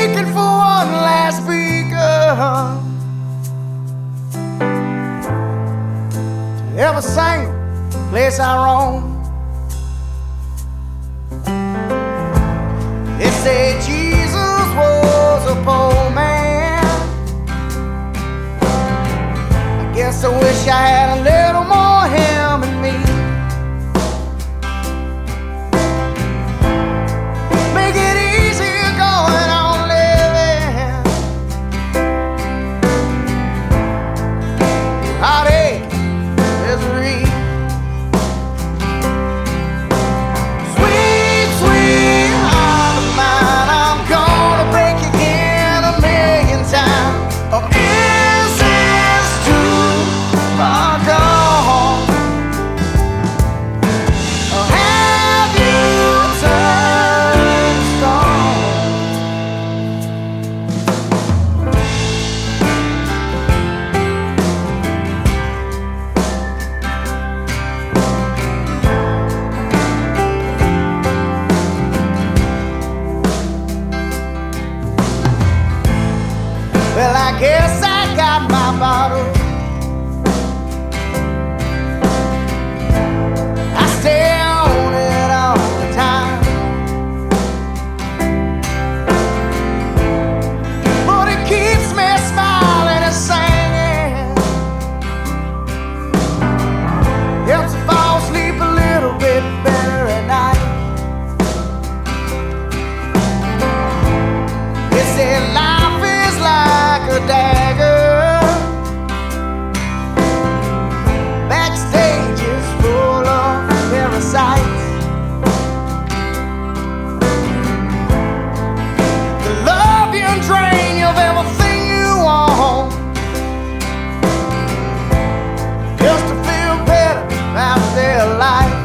aching for one last beacon to every single place I roam. They say Jesus was a poor man. I guess I wish I had a little more him in me. Make it easier going on living. Heartache, misery. Sweet, sweet heart of mine, I'm gonna break again a million times. Or is this too far gone? Or have you turned stone? Well, I guess I got my bottle. I stay on it all the time. But it keeps me smiling and singing. Helps me fall asleep a little bit better at night. They say life is like a dagger. Backstage is full of parasites. The love you drain you of everything you want, just to feel better about their life.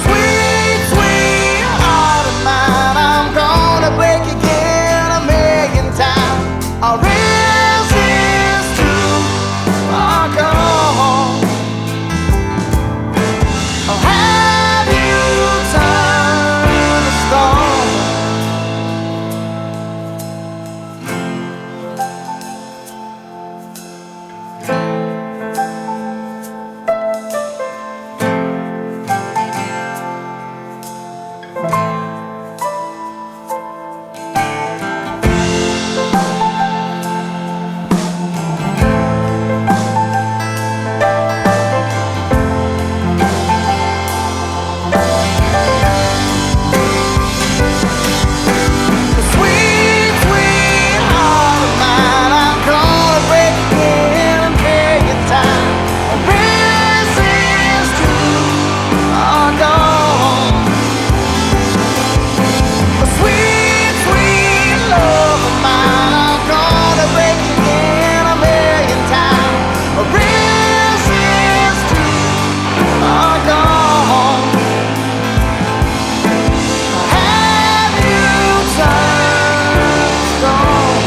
Sweet, sweet heart of mine, I'm gonna break again a million times. Or is this too far gone? Or have you turned to stone? Sweet, sweet heart of mine, I'm gonna break again a million times. Or is this too far gone? Sweet, sweet love of mine, I'm gonna break again a million times. Or is this too far gone? Or have you turned stone?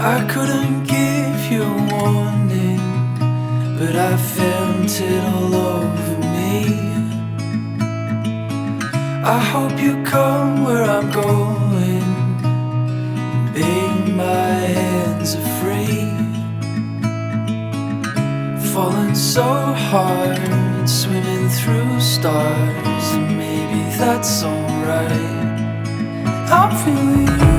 I couldn't give you a warning, but I felt it all over me. I hope you come where I'm going. Babe, my hands are free. Falling so hard, swimming through stars, and maybe that's alright. I'm feeling you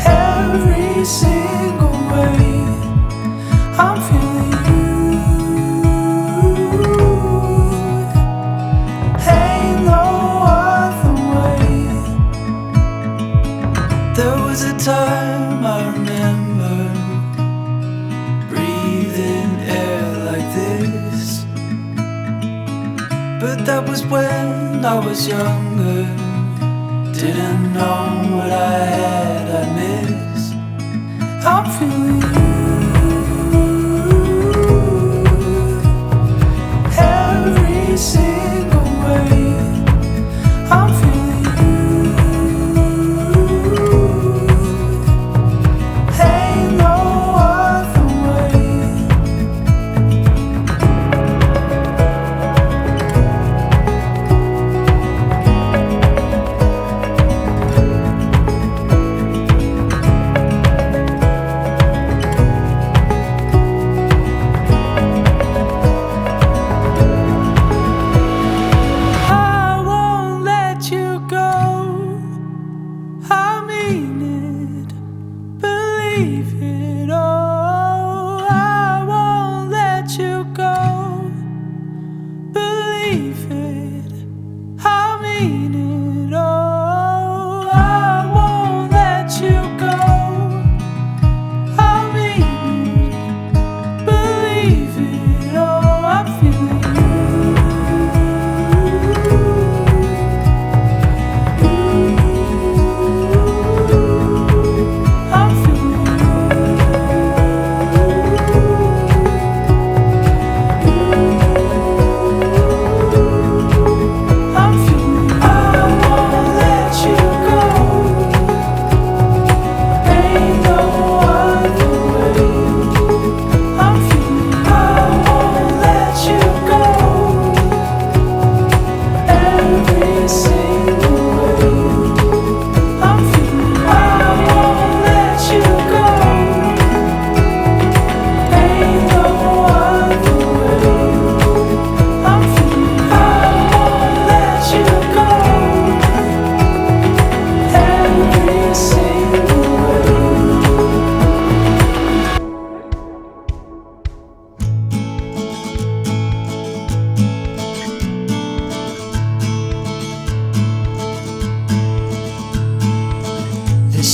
every single way. I'm feeling you. Ain't no other way. There was a time I remember breathing air like this, but that was when I was younger. Didn't know what I had, I missed. I'm feeling you every single way. I'm feeling you.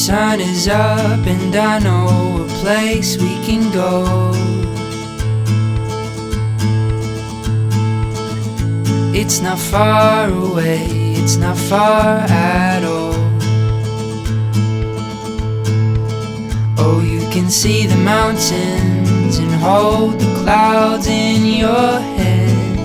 sun is up and I know a place we can go. It's not far away, it's not far at all. Oh, you can see the mountains and hold the clouds in your head.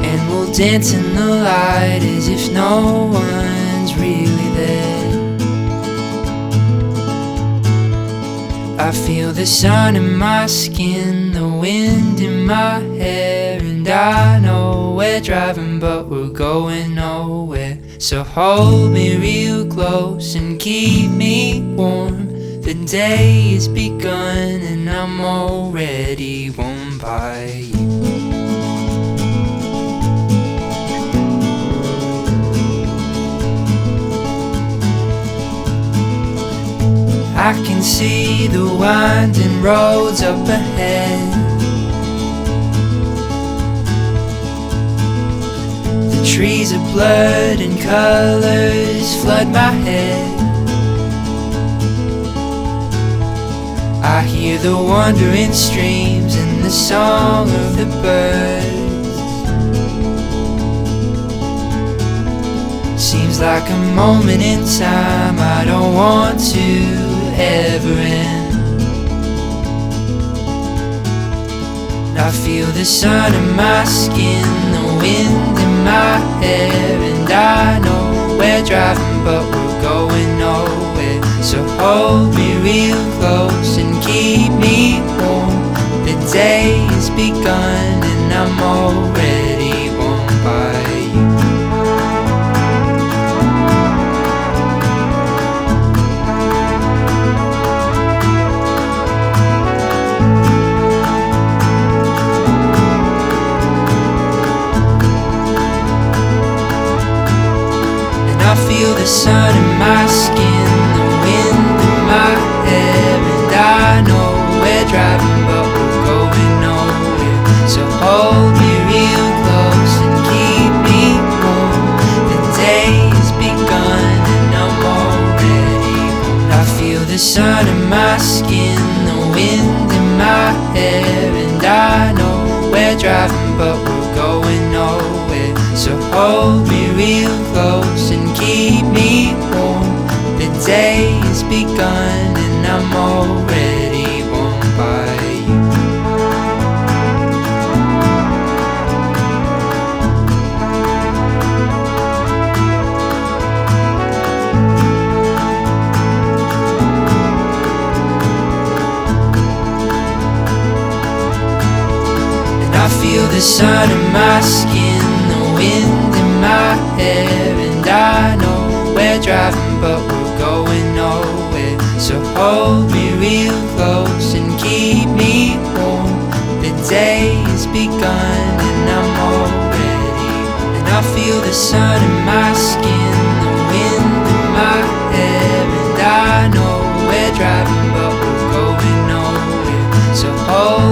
And we'll dance in the light as if no one's really there. I feel the sun in my skin, the wind in my hair, and I know we're driving but we're going nowhere. So hold me real close and keep me warm. The day has begun and I'm already warmed by you. I can see the winding roads up ahead. The trees are blurred and colors flood my head. I hear the wandering streams and the song of the birds. Seems like a moment in time I don't want to ever end. I feel the sun in my skin, the wind in my hair, and I know we're driving but we're going nowhere. So hold me real close and keep me warm. The day has begun and I'm already warmed by you. I feel the sun in my skin, the wind in my hair, and I know we're driving but we're going nowhere. So hold me real close and keep me warm. The day has begun and I'm already warm. I feel the sun in my skin, the wind in my hair, and I know we're driving but we're going nowhere. So hold me real close and keep me warm. The day has begun and I'm already warmed by you. And I feel the sun in my skin, the wind in my hair, and I know we're driving but we're going nowhere. So hold me real close and keep me warm. The day has begun and I'm already. And I feel the sun in my skin, the wind in my hair, and I know we're driving but we're going nowhere. So hold